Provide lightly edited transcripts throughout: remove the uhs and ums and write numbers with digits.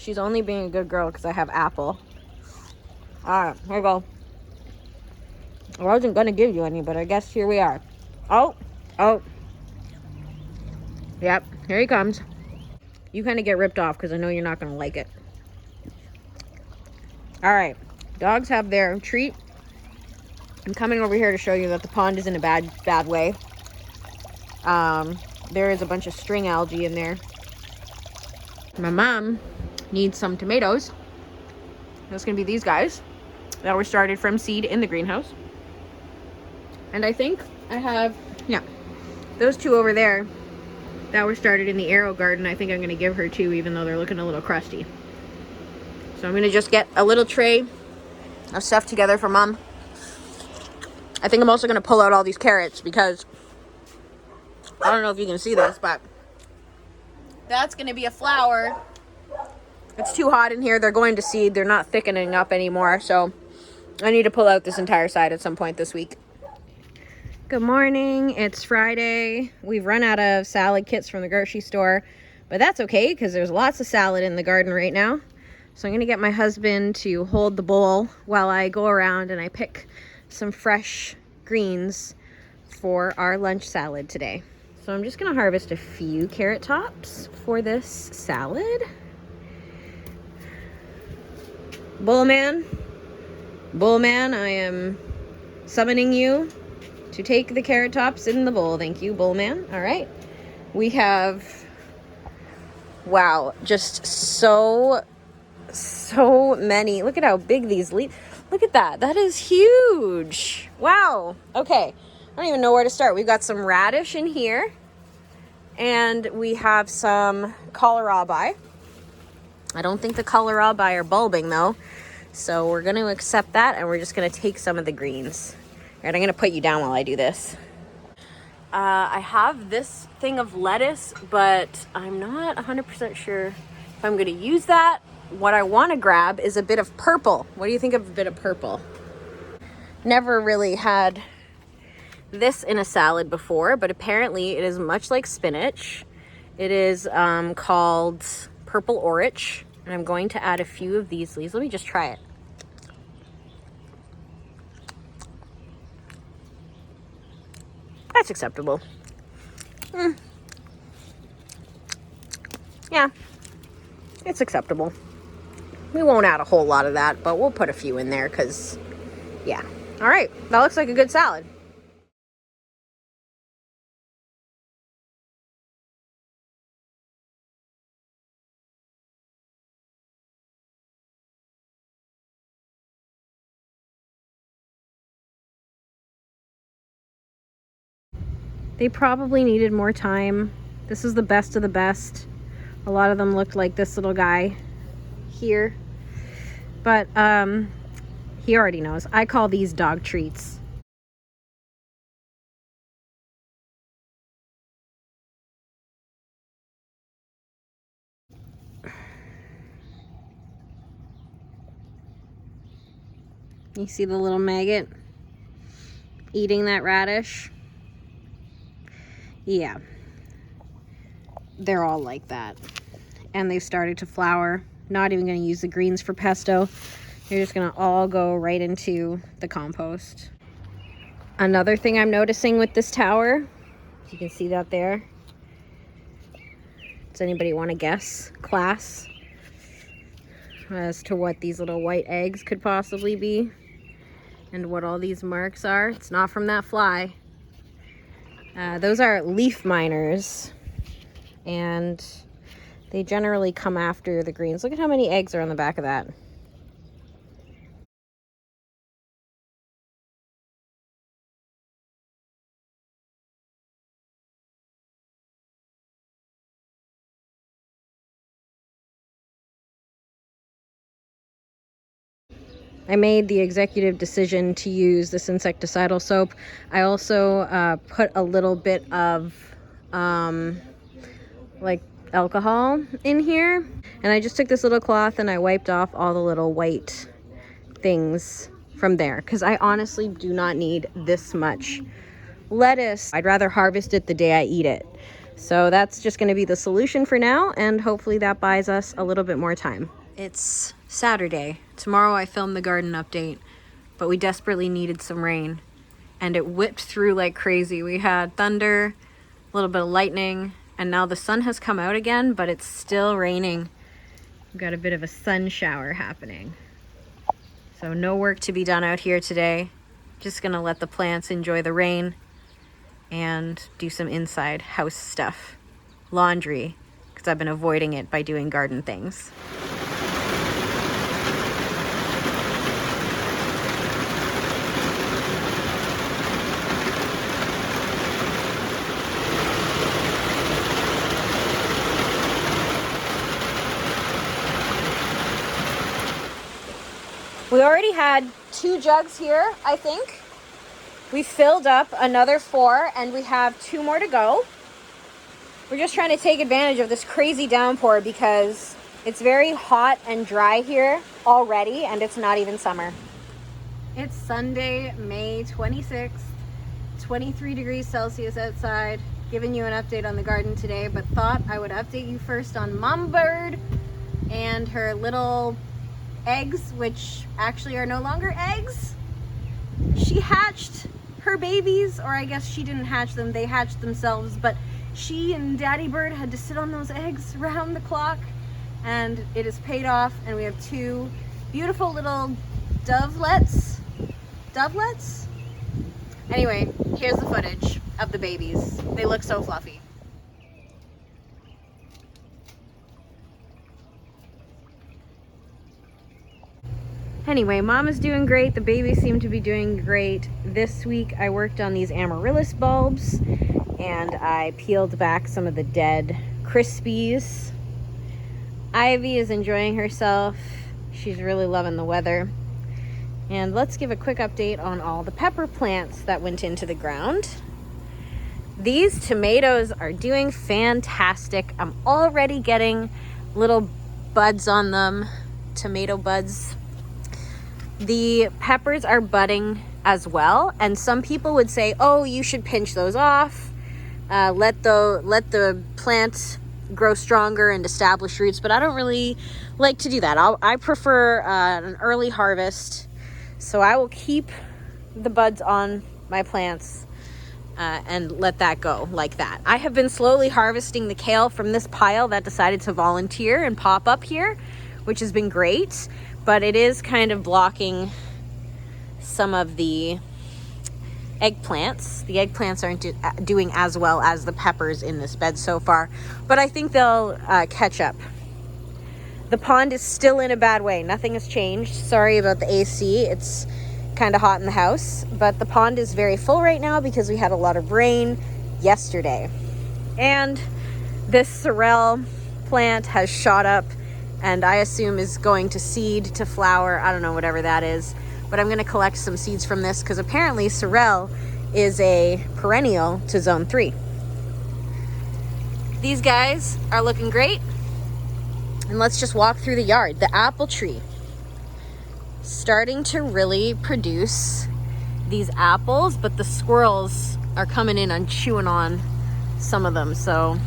She's only being a good girl because I have apple. All right, here we go. I wasn't going to give you any, but I guess here we are. Oh. Yep, here he comes. You kind of get ripped off because I know you're not going to like it. All right, dogs have their treat. I'm coming over here to show you that the pond is in a bad way. There is a bunch of string algae in there. My mom needs some tomatoes. That's going to be these guys that were started from seed in the greenhouse. And I think I have, yeah, those two over there that were started in the Arrow garden. I think I'm going to give her two, even though they're looking a little crusty. So I'm going to just get a little tray of stuff together for Mom. I think I'm also going to pull out all these carrots because I don't know if you can see this, but that's going to be a flower. It's too hot in here. They're going to seed. They're not thickening up anymore. So I need to pull out this entire side at some point this week. Good morning. It's Friday. We've run out of salad kits from the grocery store, but that's okay because there's lots of salad in the garden right now. So I'm going to get my husband to hold the bowl while I go around and I pick some fresh greens for our lunch salad today. So I'm just going to harvest a few carrot tops for this salad. Bullman, I am summoning you to take the carrot tops in the bowl. Thank you, Bullman. All right. We have, wow, just so many. Look at how big these leaves. Look at that. That is huge. Wow. Okay. I don't even know where to start. We've got some radish in here. And we have some kohlrabi. I don't think the kohlrabi are bulbing though. So we're going to accept that and we're just going to take some of the greens. All right, I'm going to put you down while I do this. I have this thing of lettuce, but I'm not 100% sure if I'm going to use that. What I want to grab is a bit of purple. What do you think of a bit of purple? Never really had this in a salad before, but apparently it is much like spinach. It is called purple orich, and I'm going to add a few of these leaves. Let me just try it. That's acceptable. Yeah, it's acceptable. We won't add a whole lot of that, but we'll put a few in there because, yeah. All right, that looks like a good salad. They probably needed more time. This is the best of the best. A lot of them looked like this little guy here. But he already knows. I call these dog treats. You see the little maggot eating that radish? Yeah. They're all like that. And they've started to flower. Not even going to use the greens for pesto. They're just going to all go right into the compost. Another thing I'm noticing with this tower, you can see that there. Does anybody want to guess, class, as to what these little white eggs could possibly be and what all these marks are? It's not from that fly. Those are leaf miners, and they generally come after the greens. Look at how many eggs are on the back of that. I made the executive decision to use this insecticidal soap. I also put a little bit of like alcohol in here. And I just took this little cloth and I wiped off all the little white things from there. Because I honestly do not need this much lettuce. I'd rather harvest it the day I eat it. So that's just going to be the solution for now, and hopefully that buys us a little bit more time. It's Saturday. Tomorrow I filmed the garden update, but we desperately needed some rain, and it whipped through like crazy. We had thunder, a little bit of lightning, and now the sun has come out again, but it's still raining. We've got a bit of a sun shower happening. So no work to be done out here today. Just gonna let the plants enjoy the rain and do some inside house stuff. Laundry, because I've been avoiding it by doing garden things. We already had 2 jugs here, I think. We filled up another 4 and we have 2 more to go. We're just trying to take advantage of this crazy downpour because it's very hot and dry here already, and it's not even summer. It's Sunday, May 26th, 23 degrees Celsius outside. Giving you an update on the garden today, but thought I would update you first on Mom Bird and her little eggs, which actually are no longer eggs. She hatched her babies, or I guess she didn't hatch them, they hatched themselves, but she and Daddy Bird had to sit on those eggs round the clock, and it has paid off, and we have 2 beautiful little dovelets. Anyway, here's the footage of the babies. They look so fluffy. Anyway, Mom is doing great. The babies seem to be doing great. This week I worked on these amaryllis bulbs, and I peeled back some of the dead crispies. Ivy is enjoying herself. She's really loving the weather. And let's give a quick update on all the pepper plants that went into the ground. These tomatoes are doing fantastic. I'm already getting little buds on them, tomato buds. The peppers are budding as well, and some people would say, oh, you should pinch those off, let the plant grow stronger and establish roots, but I don't really like to do that. I prefer an early harvest, so I will keep the buds on my plants and let that go like that. I have been slowly harvesting the kale from this pile that decided to volunteer and pop up here, which has been great. But it is kind of blocking some of the eggplants. The eggplants aren't doing as well as the peppers in this bed so far, but I think they'll catch up. The pond is still in a bad way. Nothing has changed. Sorry about the AC. It's kind of hot in the house, but the pond is very full right now because we had a lot of rain yesterday. And this sorrel plant has shot up, and I assume is going to seed to flower. I don't know, whatever that is. But I'm going to collect some seeds from this because apparently sorrel is a perennial to zone 3. These guys are looking great. And let's just walk through the yard. The apple tree starting to really produce these apples, but the squirrels are coming in and chewing on some of them. So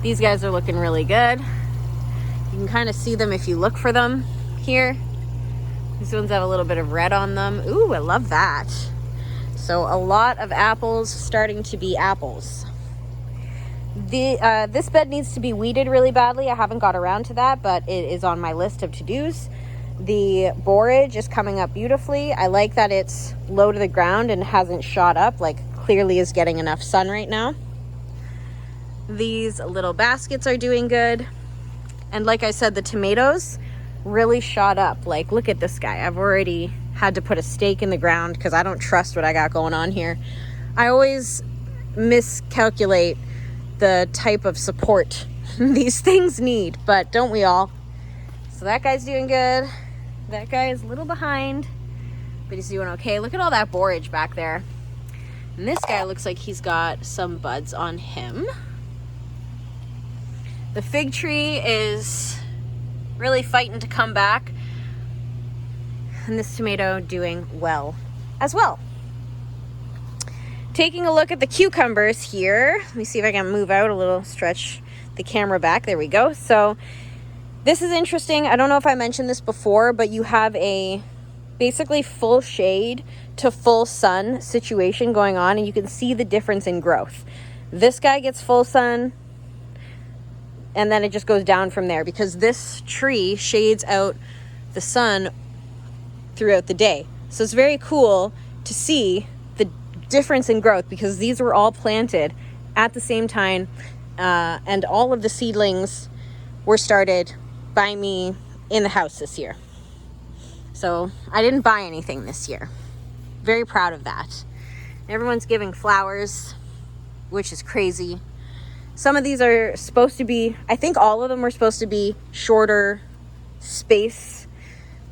these guys are looking really good. You can kind of see them if you look for them here. These ones have a little bit of red on them. Ooh, I love that. So a lot of apples starting to be apples. This bed needs to be weeded really badly. I haven't got around to that, but it is on my list of to-dos. The borage is coming up beautifully. I like that it's low to the ground and hasn't shot up, like clearly is getting enough sun right now. These little baskets are doing good. And like I said, the tomatoes really shot up. Like, look at this guy. I've already had to put a stake in the ground because I don't trust what I got going on here. I always miscalculate the type of support these things need, but don't we all? So that guy's doing good. That guy is a little behind, but he's doing okay. Look at all that borage back there. And this guy looks like he's got some buds on him. The fig tree is really fighting to come back. And this tomato doing well as well. taking a look at the cucumbers here. Let me see if I can move out a little, stretch the camera back. There we go. So this is interesting. I don't know if I mentioned this before, but you have a basically full shade to full sun situation going on, and you can see the difference in growth. This guy gets full sun, and then it just goes down from there because this tree shades out the sun throughout the day. So it's very cool to see the difference in growth because these were all planted at the same time, and all of the seedlings were started by me in the house this year. So I didn't buy anything this year. Very proud of that. Everyone's giving flowers, which is crazy. Some of these are supposed to be, I think all of them were supposed to be shorter space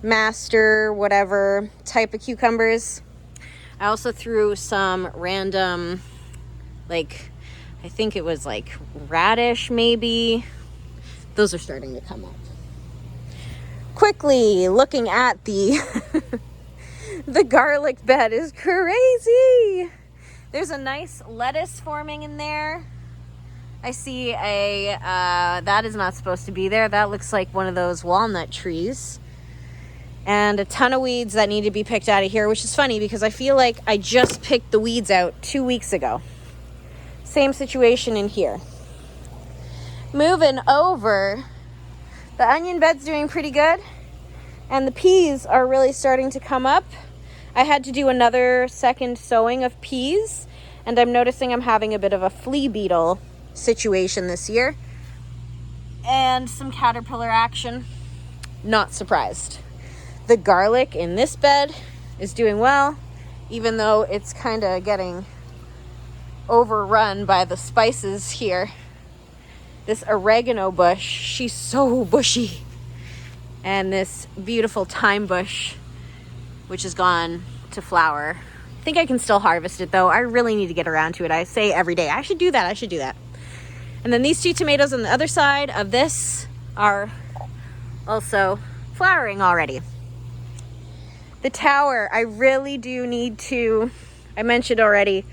master, whatever type of cucumbers. I also threw some random, like, I think it was like radish maybe. Those are starting to come up. Quickly looking at the the garlic bed is crazy. There's a nice lettuce forming in there. I see a, that is not supposed to be there. That looks like one of those walnut trees. And a ton of weeds that need to be picked out of here, which is funny because I feel like I just picked the weeds out 2 weeks ago. Same situation in here. Moving over, the onion bed's doing pretty good. And the peas are really starting to come up. I had to do another second sowing of peas, and I'm noticing I'm having a bit of a flea beetle situation this year and some caterpillar action. Not surprised. The garlic in this bed is doing well, even though it's kind of getting overrun by the spices here. This oregano bush, she's so bushy. And this beautiful thyme bush, which has gone to flower. I think I can still harvest it though. I really need to get around to it. I say every day, I should do that. And then these 2 tomatoes on the other side of this are also flowering already. The tower, I really do need to, I mentioned already,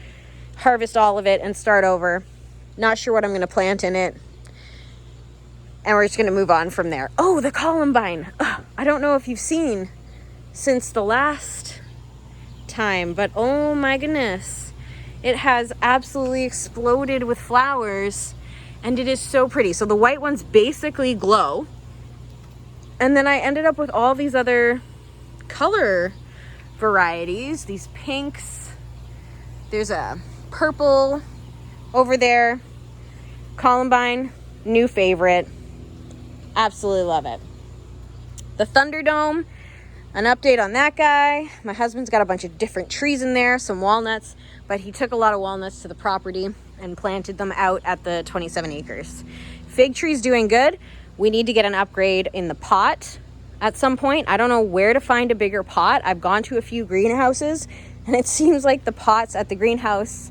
harvest all of it and start over. Not sure what I'm going to plant in it. And we're just going to move on from there. Oh, the columbine. Ugh, I don't know if you've seen since the last time, but oh my goodness. It has absolutely exploded with flowers. And it is so pretty. So the white ones basically glow. And then I ended up with all these other color varieties. These pinks. There's a purple over there. Columbine, new favorite. Absolutely love it. The Thunderdome, an update on that guy. My husband's got a bunch of different trees in there, some walnuts, but he took a lot of walnuts to the property and planted them out at the 27 acres. Fig tree's doing good. We need to get an upgrade in the pot at some point. I don't know where to find a bigger pot. I've gone to a few greenhouses, and it seems like the pots at the greenhouse,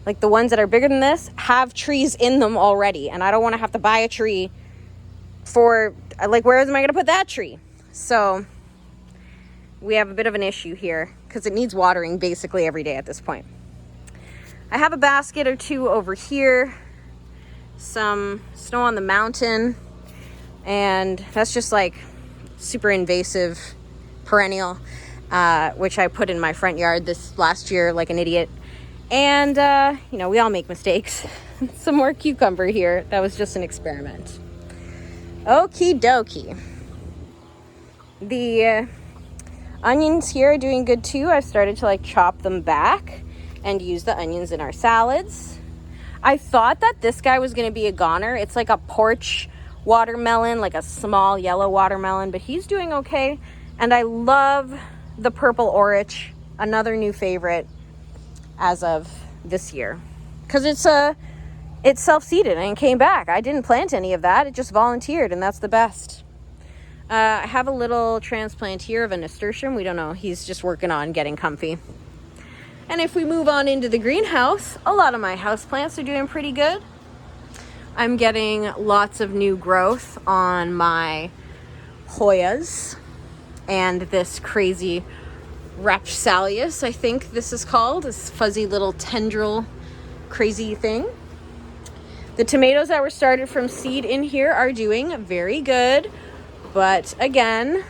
like the ones that are bigger than this, have trees in them already. And I don't want to have to buy a tree for, like, where am I going to put that tree? So we have a bit of an issue here because it needs watering basically every day at this point. I have a basket or two over here, some snow on the mountain, and that's just like super invasive perennial, which I put in my front yard this last year like an idiot. And, you know, we all make mistakes. Some more cucumber here. That was just an experiment. Okie dokie. The onions here are doing good too. I've started to like chop them back and use the onions in our salads. I thought that this guy was going to be a goner. It's like a porch watermelon, like a small yellow watermelon, but he's doing okay. And I love the purple orich, another new favorite as of this year, because it's self-seeded and came back. I didn't plant any of that. It just volunteered, and that's the best. I have a little transplant here of a nasturtium. We don't know. He's just working on getting comfy. And if we move on into the greenhouse, a lot of my houseplants are doing pretty good. I'm getting lots of new growth on my Hoyas and this crazy Rapsalius, I think this is called. This fuzzy little tendril crazy thing. The tomatoes that were started from seed in here are doing very good. But again,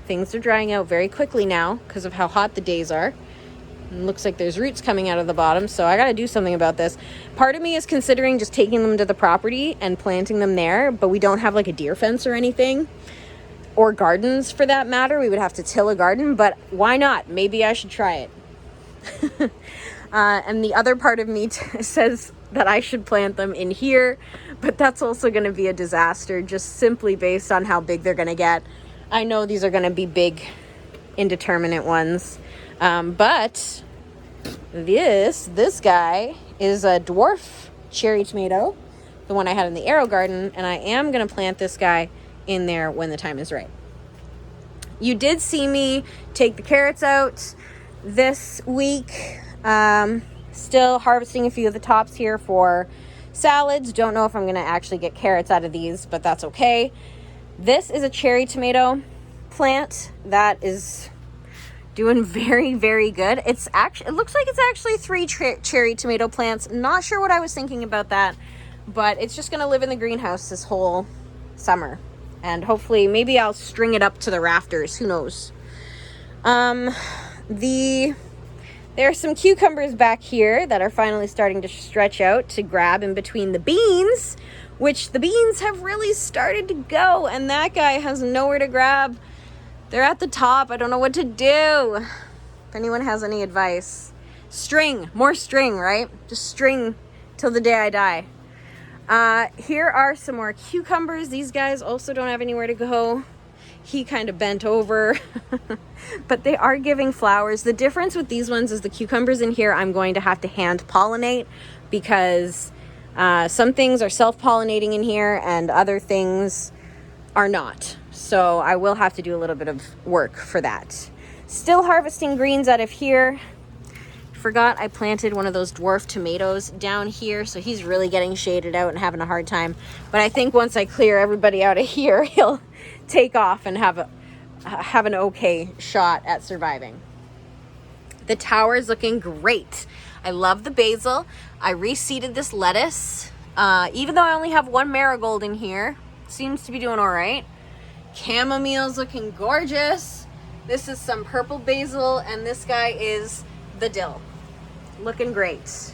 things are drying out very quickly now because of how hot the days are. It looks like there's roots coming out of the bottom, so I gotta do something about this. Part of me is considering just taking them to the property and planting them there, but we don't have like a deer fence or anything, or gardens for that matter. We would have to till a garden, but why not? Maybe I should try it. And the other part of me says that I should plant them in here, but that's also gonna be a disaster just simply based on how big they're gonna get. I know these are gonna be big, indeterminate ones. But this guy is a dwarf cherry tomato, the one I had in the arrow garden, and I am going to plant this guy in there when the time is right. You did see me take the carrots out this week. Still harvesting a few of the tops here for salads. Don't know if I'm going to actually get carrots out of these, but that's okay. This is a cherry tomato plant that is doing very, very good. It looks like it's actually 3 cherry tomato plants. Not sure what I was thinking about that, but it's just going to live in the greenhouse this whole summer. And hopefully, maybe I'll string it up to the rafters. Who knows? There are some cucumbers back here that are finally starting to stretch out to grab in between the beans, which the beans have really started to go, and that guy has nowhere to grab. They're at the top. I don't know what to do. If anyone has any advice. String. More string, right? Just string till the day I die. Here are some more cucumbers. These guys also don't have anywhere to go. He kind of bent over. But they are giving flowers. The difference with these ones is the cucumbers in here I'm going to have to hand pollinate because some things are self-pollinating in here and other things are not. So I will have to do a little bit of work for that. Still harvesting greens out of here. Forgot I planted one of those dwarf tomatoes down here, so he's really getting shaded out and having a hard time. But I think once I clear everybody out of here, he'll take off and have an okay shot at surviving. The tower is looking great. I love the basil. I reseeded this lettuce. Even though I only have 1 marigold in here, seems to be doing all right. Chamomile's looking gorgeous. This is some purple basil, and this guy is the dill. Looking great.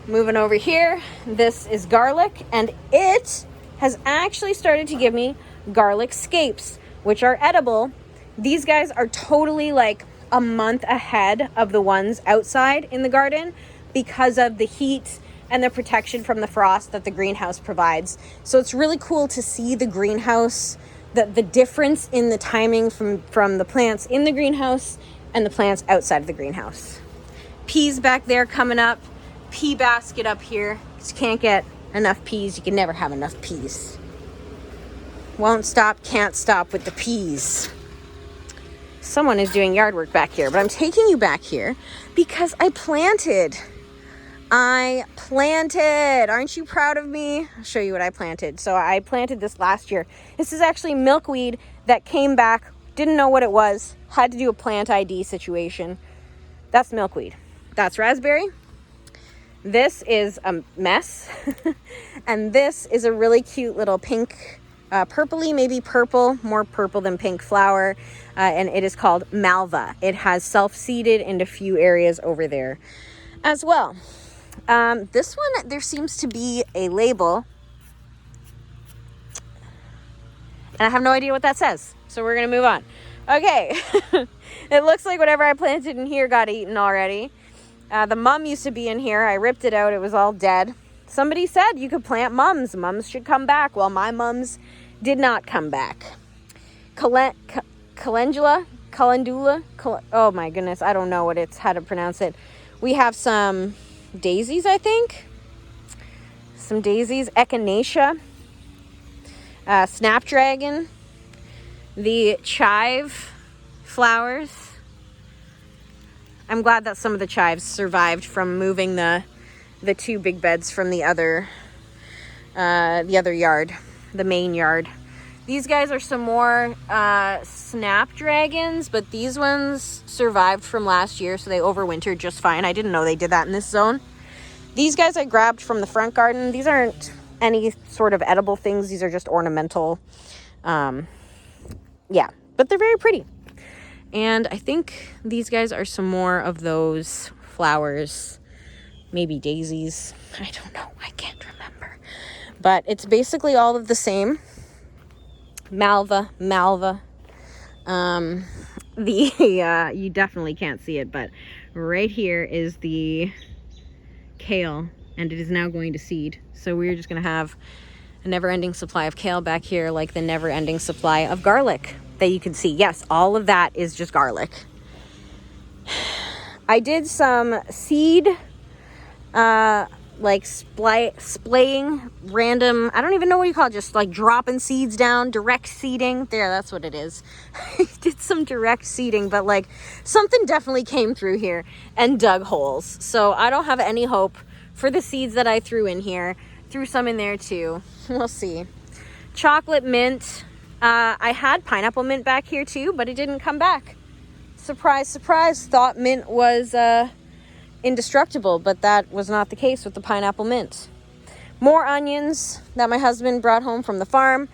Moving over here, this is garlic, and it has actually started to give me garlic scapes, which are edible. These guys are totally like a month ahead of the ones outside in the garden because of the heat and the protection from the frost that the greenhouse provides. So it's really cool to see the greenhouse, the difference in the timing from the plants in the greenhouse and the plants outside of the greenhouse. Peas back there coming up. Pea basket up here. You can't get enough peas. You can never have enough peas. Won't stop, can't stop with the peas. Someone is doing yard work back here, but I'm taking you back here because I planted. Aren't you proud of me? I'll show you what I planted. So I planted this last year. This is actually milkweed that came back, didn't know what it was, had to do a plant ID situation. That's milkweed. That's raspberry. This is a mess. And this is a really cute little pink, purpley, maybe purple, more purple than pink flower. And it is called Malva. It has self-seeded in a few areas over there as well. This one, there seems to be a label. And I have no idea what that says. So we're going to move on. Okay. It looks like whatever I planted in here got eaten already. The mum used to be in here. I ripped it out. It was all dead. Somebody said you could plant mums. Mums should come back. Well, my mums did not come back. Calendula? Oh my goodness. I don't know how to pronounce it. We have some daisies, I think. Some daisies. Echinacea. Snapdragon. The chive flowers. I'm glad that some of the chives survived from moving the 2 big beds from the other yard, the main yard. These guys are some more snapdragons, but these ones survived from last year, so they overwintered just fine. I didn't know they did that in this zone. These guys I grabbed from the front garden. These aren't any sort of edible things. These are just ornamental. Yeah, but they're very pretty. And I think these guys are some more of those flowers, maybe daisies. I don't know. I can't remember. But it's basically all of the same. Malva. You definitely can't see it, but right here is the kale, and it is now going to seed. So we're just going to have a never-ending supply of kale back here, like the never-ending supply of garlic that you can see. Yes, all of that is just garlic. I did some seed, like splaying, random, I don't even know what you call it, just like dropping seeds down, direct seeding. There, that's what it is. I did some direct seeding, but like something definitely came through here and dug holes. So I don't have any hope for the seeds that I threw in here. Threw some in there too. We'll see. Chocolate mint. I had pineapple mint back here too, but it didn't come back. Surprise, surprise. Thought mint was indestructible, but that was not the case with the pineapple mint. More onions that my husband brought home from the farm.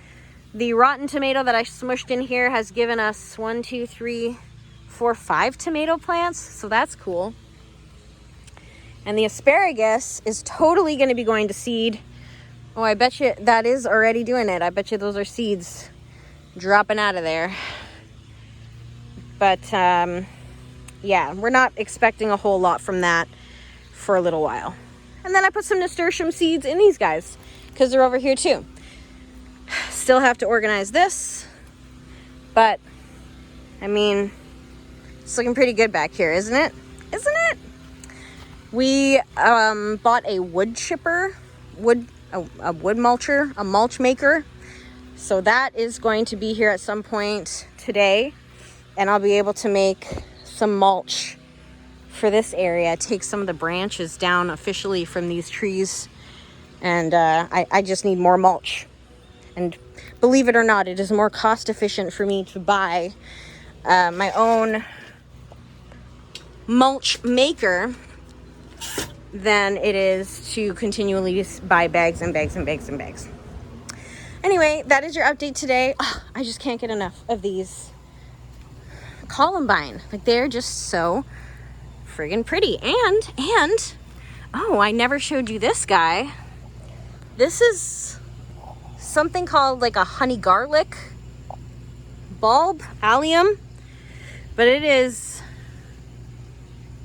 The rotten tomato that I smushed in here has given us 1, 2, 3, 4, 5 tomato plants, so that's cool. And the asparagus is totally going to be going to seed. Oh, I bet you that is already doing it. I bet you those are seeds dropping out of there. But yeah, we're not expecting a whole lot from that for a little while. And then I put some nasturtium seeds in these guys because they're over here too. Still have to organize this, but I mean, it's looking pretty good back here, isn't it? Isn't it? We bought a wood chipper, a wood mulcher, a mulch maker. So that is going to be here at some point today, and I'll be able to make some mulch for this area. Take some of the branches down officially from these trees, and I just need more mulch. And believe it or not, it is more cost efficient for me to buy my own mulch maker than it is to continually buy bags and bags and bags and bags. Anyway, that is your update today. Oh, I just can't get enough of these columbine. Like, they're just so friggin' pretty. And oh, I never showed you this guy. This is something called like a honey garlic bulb, allium, but it is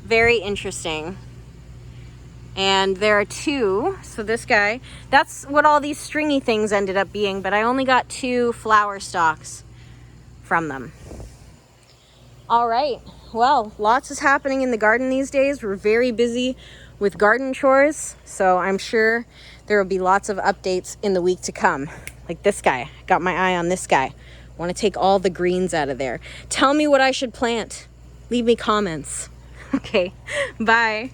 very interesting. And there are two. So this guy, that's what all these stringy things ended up being, but I only got 2 flower stalks from them. All right, well, lots is happening in the garden these days. We're very busy with garden chores, so I'm sure there will be lots of updates in the week to come. Like this guy, got my eye on this guy. Want to take all the greens out of there. Tell me what I should plant. Leave me comments. Okay, bye.